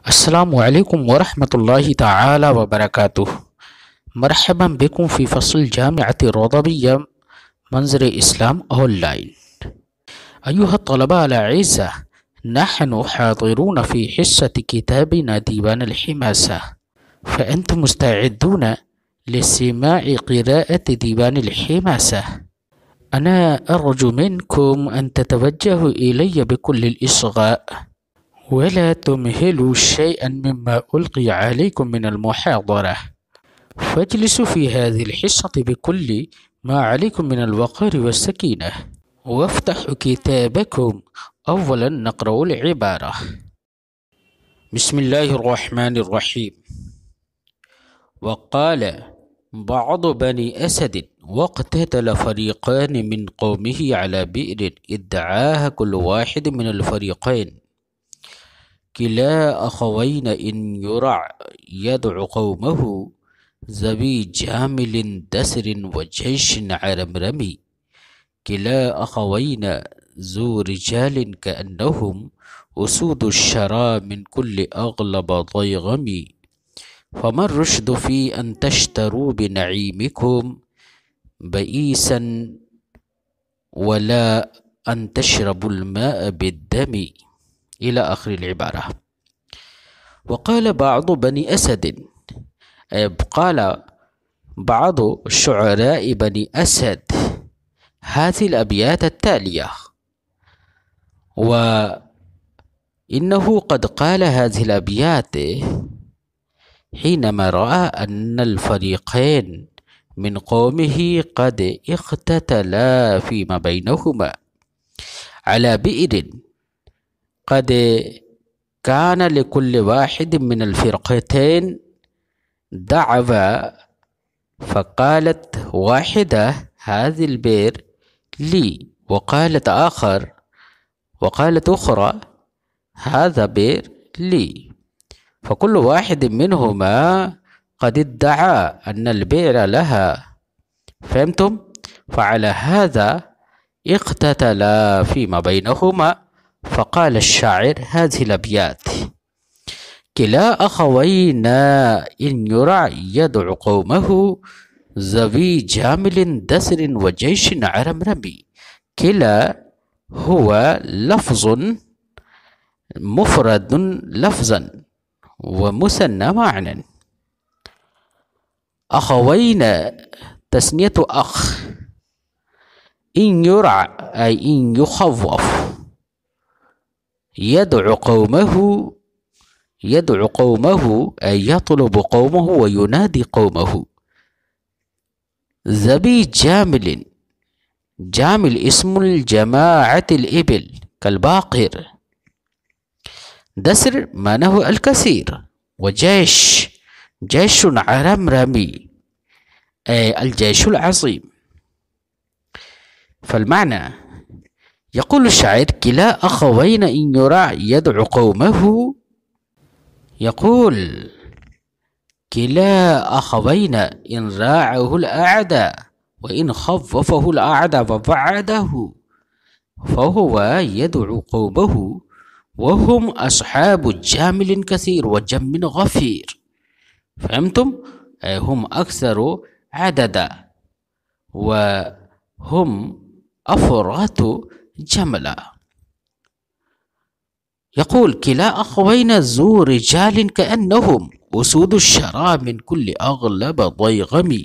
अस्सलामुअलैकुम वरहमतुल्लाहि ताला वबरकातुह। मरहबन बिकुम फ़ी फ़स्ल जामिअत रोदबिया मंज़र इस्लाम ऑनलाइन। अय्युहा तलबा अल-अज़्ज़ा, नहनु हाज़िरून फ़ी हिस्सति किताबिना दीवान अल-हिमासा, फ़अंतुम मुस्तअद्दून लिस्तिमाअ क़िराअत दीवान अल-हिमासा। अना अर्जु मिनकुम अन ततवज्जहू इलय्या बिकुल्लिल इस्ग़ाअ वला तुमहिलू शयअन मिम्मा उल्क़िय अलैकुम मिनल मुहादरा, फ़ज्लिसू फ़ी हाज़िल हिस्सति बिकुल्लि मा अलैकुम मिनल वक़ारि वस्सकीना, वफ़्तहू किताबकुम अव्वलन नक़रउल इबारा। बिस्मिल्लाहिर रहमानिर रहीम। वक़ाल बअदु बनी असद वक़ततल फ़रीक़ान मिन क़ौमिही अला बि'रिन इद्दअाहा कुल्लु वाहिद मिनल फ़रीक़ैन किला अख़वैन इन युरअ यदअु क़ौमहू ज़वी जामिलिन दसरिन व जैशिन अरमरमी किला अख़वैन ज़ू रिजालिन कअन्नहुम उसूदुश शरा मिन कुल्लि अग़लब ज़यग़मी फ़मा रुश्दु फ़ी अन तश्तरू बिनईमिकुम बईसन वला अन तशरबुल माअ बिद्दमी इला आखिरिल इबारा। वक़ाल बअदु बनी असद, क़ाल बअदु शुअराइ बनी असद हाज़िल अबियात अत्तालिया व इन्नहु क़द क़ाल हाज़िल अबियात हिनमा रअा अन्नल फ़रीक़ैन मिन क़ौमिही क़द इक़्ततला फ़ीमा बैनहुमा अला बि'रिन क़द कान लिकुल्लि वाहिद मिनल फ़िरक़तैन दअवा फ़क़ालत वाहिदा हाज़िल बि'r ली वक़ालत उख़रा हाज़ा बि'r ली फ़कुल्लु वाहिद मिनहुमा क़द इद्दअा अन्नल बि'रा लहा। फ़हमतुम? फ़अला हाज़ा इक़्ततला फ़ीमा बैनहुमा फ़क़ाल अश-शाइर हाज़िल अबियात किला अख़वैना इन युरअ यदअु क़ौमहू ज़वी जामिलिन दसरिन व जैशिन अरमरमी। किला हुवा लफ़्ज़ुन मुफ़रदुन लफ़्ज़न व मुसन्ना मानन। अख़वैना तस्नियतु अख़, इन युरअ ay इन युख़व्वफ़, यदअु क़ौमहू ay यत्लुबु क़ौमहू व युनादी क़ौमहू। ज़बी जामिलिन, जामिल इस्मुल जमाअतिल इबिल कल-बाक़िर। दसर मानहु अल-कसीर व जैश जैशुन अरमरमी ay अल-जैशुल अज़ीम। फ़लमाना यक़ूल शायर किला अख़वैन इन युरअ यदअु क़ौमहू, यक़ूल किला अख़वैन इन राअहुल अअदा व इन ख़व्वफ़हुल अअदा व वअदहू फ़हुवा यदअु क़ौमहू व हुम अस्हाबु जामिलिन कसीर व जम्मिन गफ़ीर। फ़हमतुम? हुम अक्सरु अददा व हुम अफ़रातु जमला। यक़ूल किला अख़वैना ज़ू रिजालिन कअन्नहुम उसूदुश शरा मिन कुल्लि अग़लब ज़यग़मी।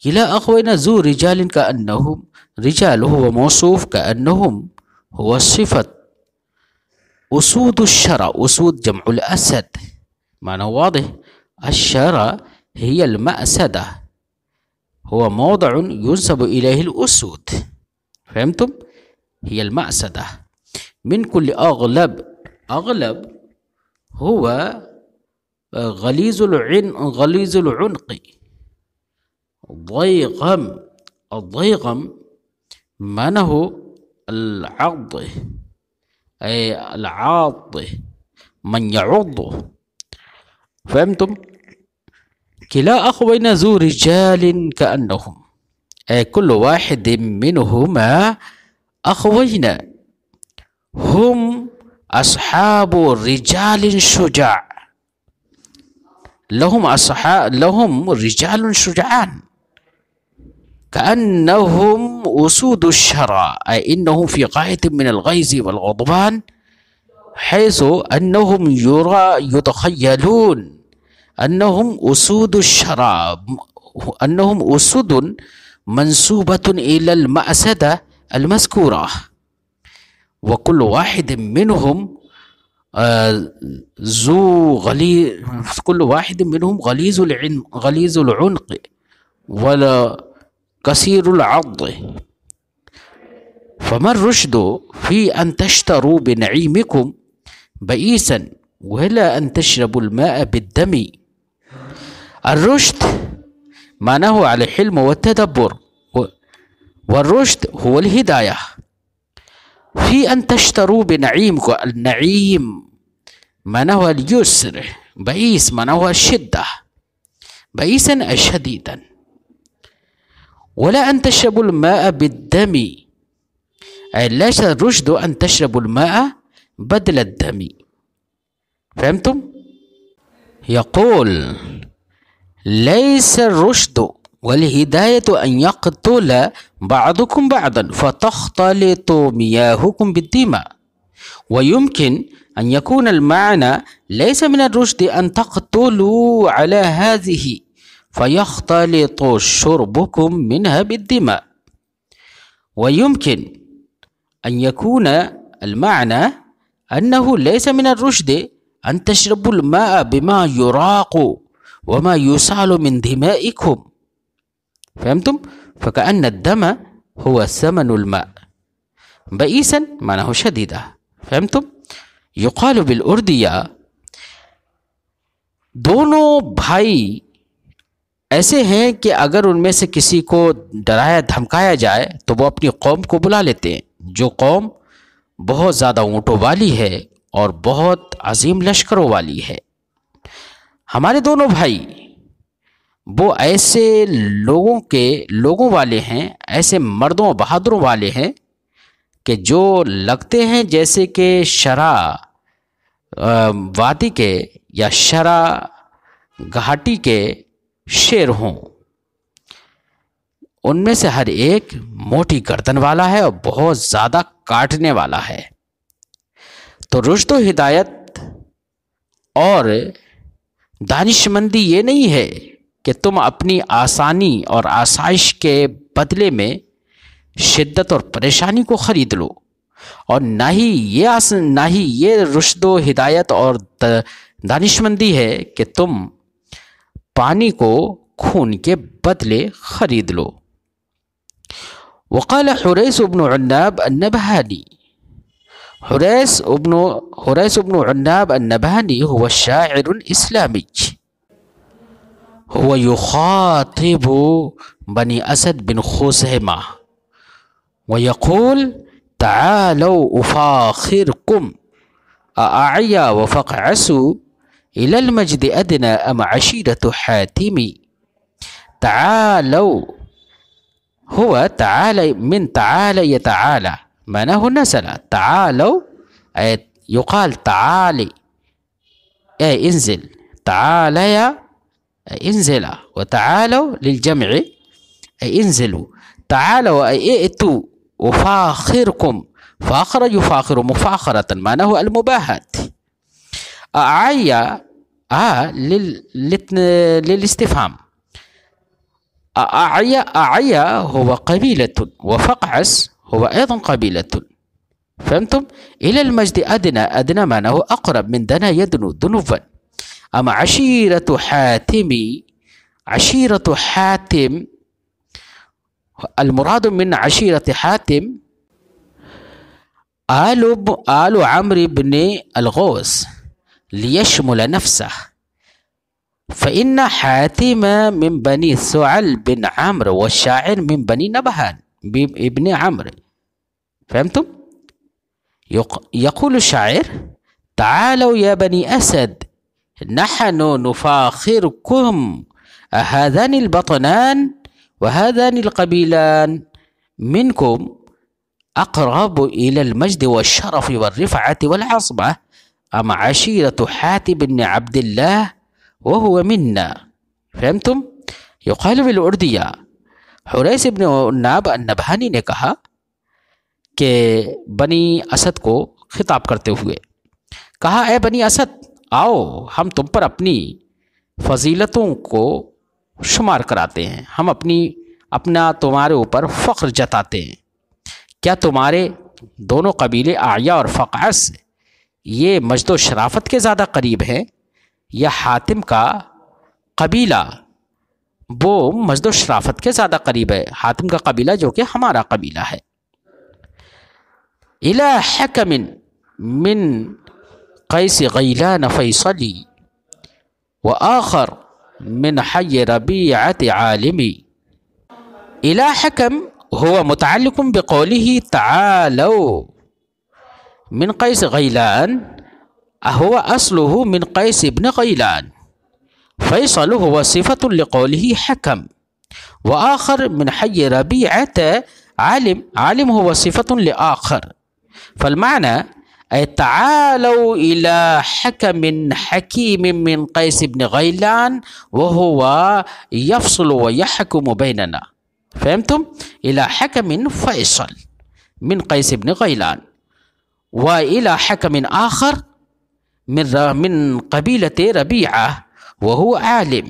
किला अख़वैना ज़ू रिजालिन कअन्नहुम, रिजाल हुवा मौसूफ़, कअन्नहुम हुवा सिफ़त। उसूदुश शरा, उसूद जम्उल असद, माना वाज़िह। अश-शरा हियल मअसदा, हुवा मौदिउन युन्सबु इलैहिल उसूद। फ़हमतुम? हियल मअसदा मिन कुल्लि अग़लब, अग़लब हुवा गलीज़ुल उन्क़ि, ज़यग़म, अज़यग़म मानहु अल-अज़्ज़ ay al-'add man यअुद्दु। फ़हमतुम? किला अख़वैना ज़ू रिजालिन कअन्नहुम ay कुल्लु वाहिदिन मिनहुमा अख़वैना, हुम अस्हाबु रिजालिन शुजा, लहुम रिजालुन शुजान कअन्नहुम उसुदु शरा, इन्नहुम फी गायतिन मिनल गैज़ि वल गज़बान हैज़ु अन्नहुम युतखय्यलून अन्नहुम उसुदु शरा, अन्नहुम उसुदुन मंसूबतुन इलल मअसदा अल मज़कूरा व कुल्लु वाहिदिन मिनहुम गलीज़ुल उन्क़ वल कसीरुल अद्द, फमर रुश्दु फी अन तश्तरू बिनईमिकुम बईसन वला अन तशरबुल माअ बिद्दमी। अर्रुश्द माना हुआ अल हिल्म व तदब्बुर, वर्रुश्द हुवल हिदाया। फी अन तश्तरू बिनईमिकुम, अल नईम माना हुआ अल युस्र, बईस माना हुआ शिद्दा, बईसन अशदीदन, वला अन तशरबुल माअ बिद्दमी, लैस रुश्द अन तशरबुल माअ बदल अद्दमी। फहमतुम? यक़ूल लैस रुश्द वल हिदायतु अन यक़्तुल बअदुकुम बअदन फ़तख़्तलितु मियाहुकुम बिद्दिमा, व युमकिन अन यकून अल माना लैस मिन रुश्द अन तक़्तुलू अला हाज़िही फ़यख़्तलितु शुरबुकुम मिनहा बिद्दिमा, व युमकिन अन यकून अल माना अन्नहु लैस मिन रुश्द अन तशरबुल माअ बिमा युराक़ु वमा युसालु मिन दिमाइकुम। फहमतुम? फ़कअन्न अद्दम हुवा समनुल माअ, बईसन माना हो शदीदा। फहमतुम? युक़ालु बिल उर्दिया, दोनों भाई ऐसे हैं कि अगर उनमें से किसी को डराया धमकाया जाए तो वो अपनी कौम को बुला लेते हैं, जो कौम बहुत ज़्यादा ऊँटों वाली है और बहुत अजीम लश्करों वाली है। हमारे दोनों भाई वो ऐसे लोगों वाले हैं, ऐसे मर्दों बहादुरों वाले हैं कि जो लगते हैं जैसे कि शरा वादी के या शरा घाटी के शेर हों। उनमें से हर एक मोटी गर्दन वाला है और बहुत ज़्यादा काटने वाला है। तो रुश्द व हिदायत और दानिशमंदी ये नहीं है कि तुम अपनी आसानी और आसाइश के बदले में शिद्दत और परेशानी को ख़रीद लो, और ना ही ये रुश्द व हिदायत और दानिशमंदी है कि तुम पानी को खून के बदले ख़रीद लो। वक़ाल हुरैस इब्न उन्नाब अन्नबहानी, हुरैस इब्न उन्नाब अन्नबहानी हुवा शाइरुन इस्लामी, हुवा युख़ातिबु बनी असद बिन खुज़ैमा व यक़ूल तआलौ उफ़ाख़िरकुम अअया व फ़क़असु इलल मज्द अदना अम अशीरतु हातिमी। तआलौ हुवा तआला मिन तआला यतआला, माना हो नज़ला। तआलौ युक़ाल तआली ए इंज़िल, तआला या इंज़िला, व तआलौ लिलजमअ इंज़िलू। तआलौ इअतू उफ़ाख़िरकुम, फ़ाख़र युफ़ाख़िरु मुफ़ाख़रतन, माना हो अल मुबाहत। अअया लिल इस्तिफ़हाम, अअया हुवा क़बीलतुन व फ़क़अस हुवा अयज़न क़बीलतुन। फहमतुम? इलल मज्द अदना, अदना माना हो अक़रब, मिन दना यदनु दुनुवन। अम अशीरतु हातिमी, अशीरतु हातिम अल मुराद मिन अशीरत हातिम आलु अम्र इब्न अल गौस लियशमुल नफ्सह, फ़इन्न हातिम मिन बनी सुअल बिन अम्र व शाइर मिन बनी नबहान इब्न अम्र। फहमतुम? यक़ूल शाइर तआलौ या बनी असद नहनु नुफ़ाख़िरुकुम अहाज़ानिल बतनान व हाज़ानिल क़बीलान मिनकुम अक़रब इलल मज्द वश्शरफ़ वर्रिफ़अत वल्अज़मह अम अशीरतु हातिब इब्न अब्दिल्लाह वहुव मिन्ना। फ़हमतुम? युक़ालु बिल उर्दिया, हुरैस इब्न नाब अन्नबहानी ने कहा कि बनी असद को खिताब करते हुए कहा, ए बनी असद, आओ हम तुम पर अपनी फजीलतों को शुमार कराते हैं, हम अपना तुम्हारे ऊपर फ़ख्र जताते हैं। क्या तुम्हारे दोनों कबीले आया और फ़क़अस ये मजद व शराफत के ज़्यादा करीब हैं, या हातिम का कबीला वो मजद व शराफत के ज़्यादा करीब है, हातिम का कबीला जो कि हमारा कबीला है। इला हकमिन मिन कैस गैलान फैसली व आखर मिन हय रबीअत आलिमी। इला हकम हुवा मुतअल्लिकुम बिक़ौलिही तआलौ मिन कैस गैलान हुवा अस्लुहु मिन कैस इब्न गैलान फैसल हुवा सिफ़तुन लिक़ौलिही हकम व आखर मिन हय रबीअत आलिम, आलिम हुवा सिफ़तुन लिआखर। फलमाना तआलौ इला हकमिन हकीमिन मिन कैस इब्न गैलान व हुवा यफ़सलु व यहकुमु बैनना। फ़हमतुम? इला हकमिन फैसल मिन कैस इब्न गैलान व इला हकमिन आखर मिन कबीलत रबीआ व हुवा आलिम।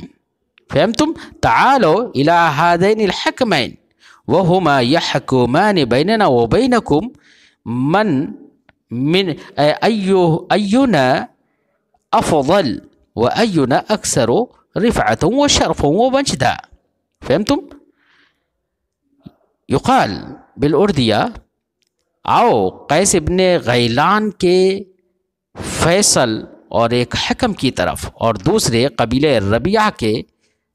फ़हमतुम? तआलौ इला हादैनिल हकमैन व हुमा यहकुमान बैनना व बैनकुम मन मिन अय्युना अफ़ज़ल व अय्युना अक्सर रिफ़अतन व शरफ़न व मजदा। फ़हमतुम? युक़ाल बिल उर्दिया, आओ कैस इब्न गैलान के फैसल और एक हकम की तरफ और दूसरे कबीले रबिया के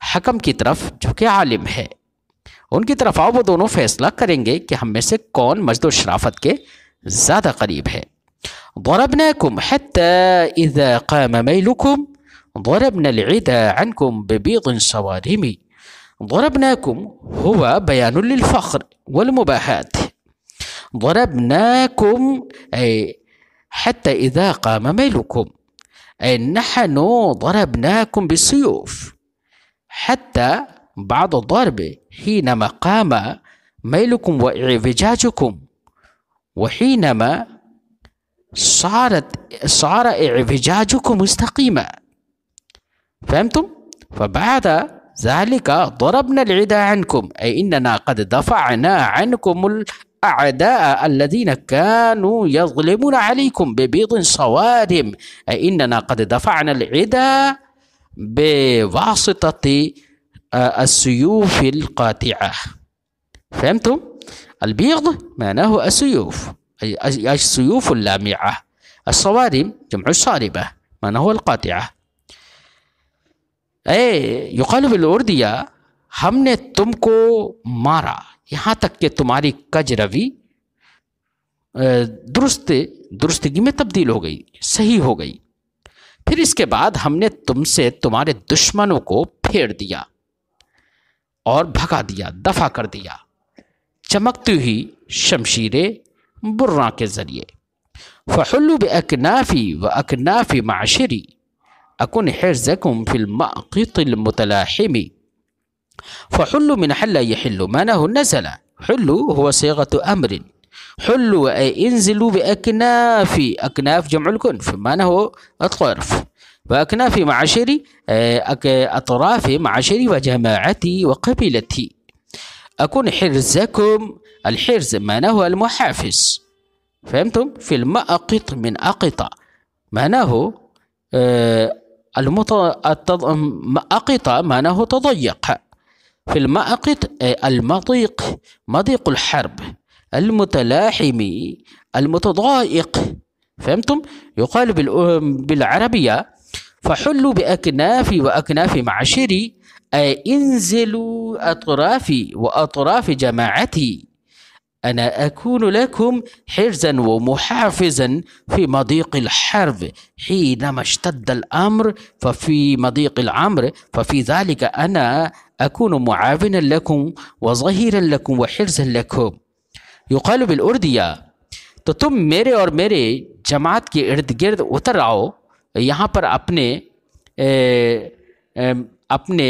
हकम की तरफ जो कि आलिम है, उनकी तरफ आओ, वो दोनों फैसला करेंगे कि हम में से कौन मजद व शराफत के ज़्यादा करीब है। ضربناكم حتى إذا قام ميلكم ضربنا العدا عنكم ببيض صوارم। ضربناكم هو بيان للفخر والمباهاة. ضربناكم أي حتى إذا قام ميلكم، أي نحن ضربناكم بالسيوف حتى بعد الضرب حينما قام ميلكم واعوجاجكم، وحينما صار اعوجاجكم مستقيما. فهمتم؟ فبعد ذلك ضربنا العدا عنكم، أي إننا قد دفعنا عنكم الأعداء الذين كانوا يظلمون عليكم ببيض صوارم، أي إننا قد دفعنا العدا بواسطة السيوف القاطعة. فهمتم؟ البيض معناه السيوف، أي السيوف اللامعة. الصوارم جمع الصارمة معناه القاطعة. युक़ालु बिल उर्दिया, हमने तुमको मारा यहाँ तक कि तुम्हारी कजरवी दुरुस्तगी में तब्दील हो गई, सही हो गई। फिर इसके बाद हमने तुमसे तुम्हारे दुश्मनों को फेर दिया और भगा दिया, दफा कर दिया, चमकती हुई शमशीरे बुर्रा के ज़रिए। फ़हुल्लु बिअकनाफ़ी व अकनाफ़ी माशरी अकुन हिर्ज़कुम फिल मक़तिल मुतलाहिमी। फ़हुल्लु मिन हल्ला यहिल्लु मानाहु नज़ला। हुल्लु हुवा सीग़तु अम्रिन। हुल्लु ऐ इंज़िलु बिअकनाफ़ी, अकनाफ़ जमउल कुन्फ़ मानाहु अत्क़र्फ़, व अकनाफ़ी माशरी अतराफ़ माशरी व जमाअती व क़बीलती। अकुन हिर्ज़कुम, الحرز معناه المحافظ. فهمتم؟ في المأقط من أقطة معناه أقطة معناه تضيق. في المأقط المضيق، مضيق الحرب، المتلاحم المتضايق. فهمتم؟ يقال بالعربية فحلوا بأكنافي وأكناف معشري، أي انزلوا أطرافي وأطراف جماعتي، أنا أكون لكم حرزا ومحافظا في مضيق الحرب حينما اشتد الأمر، ففي مضيق الأمر ففي ذلك أنا أكون معاونا لكم وظهيرا لكم وحرزا لكم. युक़ालु बिल उर्दिया, तो तुम मेरे और मेरे जमात के इर्द गिर्द उतर आओ, यहाँ पर अपने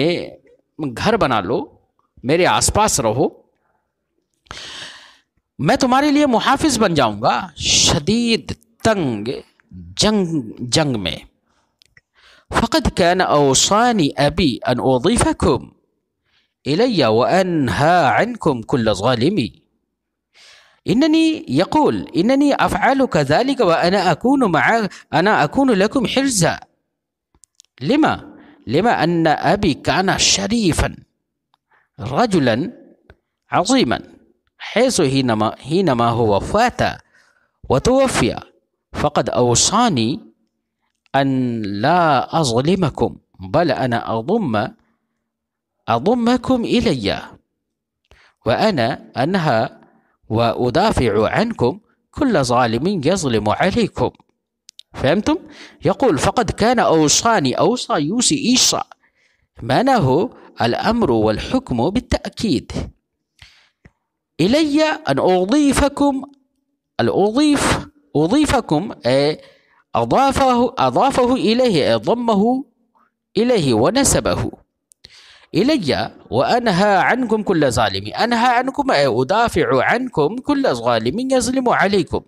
घर बना लो, मेरे आसपास रहो, मैं तुम्हारे लिए मुहाफिज बन जाऊंगा शदीद तंग जंग में। फ़क़द कान औसानी अबी अन उज़ीफ़कुम इलैया व अन्हा अन्कुम कुल्ल ज़ालिमी। इन्ननी यक़ूल इन्ननी अफ़अलु कज़ालिक व अना अकूनु लकुम हिर्ज़ा लिमा अन्न अबी काना शरीफ़न रजुलन अज़ीमन हैसु हीनमा हुवा फ़ाता व तुवफ़िया फ़क़द औसानी अन ला अज़लिमकुम बल अना अज़ुम्मकुम इलैया व अना अनहा व उदाफ़िउ अन्कुम कुल्ल ज़ालिमिन यज़लिमु अलैकुम। फ़हमतुम? यक़ूल फ़क़द कान औसानी, औसा यूसी ईसा, मानाहु अल अम्रु वल हुक्मु बित्तअकीद। इलैया अन उज़ीफ़कुम, अल उज़ीफ़कुम अज़ाफ़हु इलैहि, ज़म्महु इलैहि व नसबहु। इलैया व अनहा अन्कुम कुल्ल ज़ालिमी, अनहा अन्कुम उदाफ़िउ अन्कुम कुल्ल ज़ालिमिन यज़लिमु अलैकुम।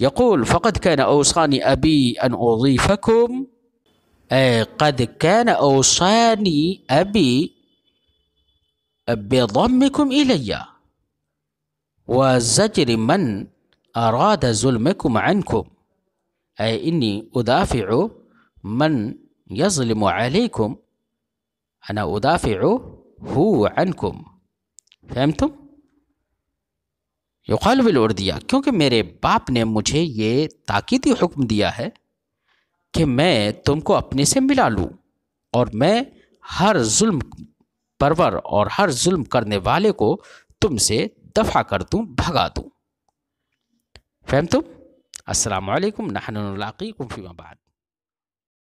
यक़ूल फ़क़द कान औसानी अबी अन उज़ीफ़कुम, क़द कान औसानी अबी बिज़म्मिकुम इलैया व ज़ज्रि मन अराद ज़ुल्मकुम अन्कुम, इन्नी उदाफ़िउ मन यज़लिमु अलैकुम अना उदाफ़िउहु अन्कुम। फ़हमतुम? युक़ालु बिल उर्दिया, क्योंकि मेरे बाप ने मुझे ये ताकीदी हुक्म दिया है कि मैं तुमको अपने से मिला लूँ और मैं हर जुल्म परवर और हर जुल्म करने वाले को तुमसे दफ़ा कर दूँ, भगा दूँ। फ़हमतुम? अस्सलामु अलैकुम, नहनु नुलाक़ीकुम फ़ीमा बाद।